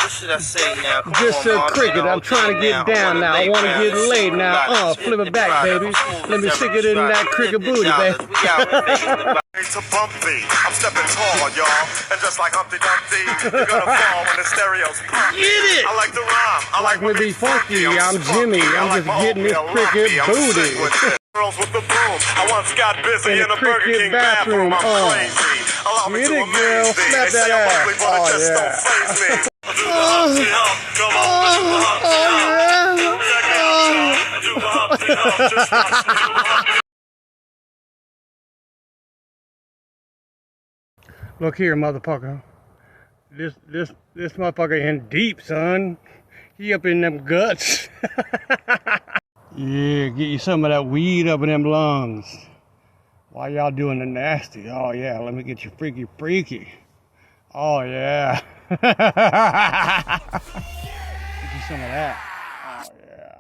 What should I say now? Come Just on, a man. cricket. I'm trying to get down now. I want to get laid now. Flip it back, baby. Let me stick it in that cricket booty, baby. It's a bumpy. I'm stepping tall, y'all. And just like Humpty Dumpty, you're gonna fall when the stereo's pop. Get it! I like the rhyme. I like to be funky. I'm Jimmy. I'm just getting this cricket booty. Girls with the boom. I once got busy in a Burger King bathroom. I'm crazy. Allow me to amaze me. They say I'm ugly, but it just don't faze me. Look here, motherfucker. This motherfucker in deep, son. He up in them guts. Yeah, get you some of that weed up in them lungs. Why y'all doing the nasty? Oh yeah, let me get you freaky. Oh yeah. Get you some of that. Oh yeah.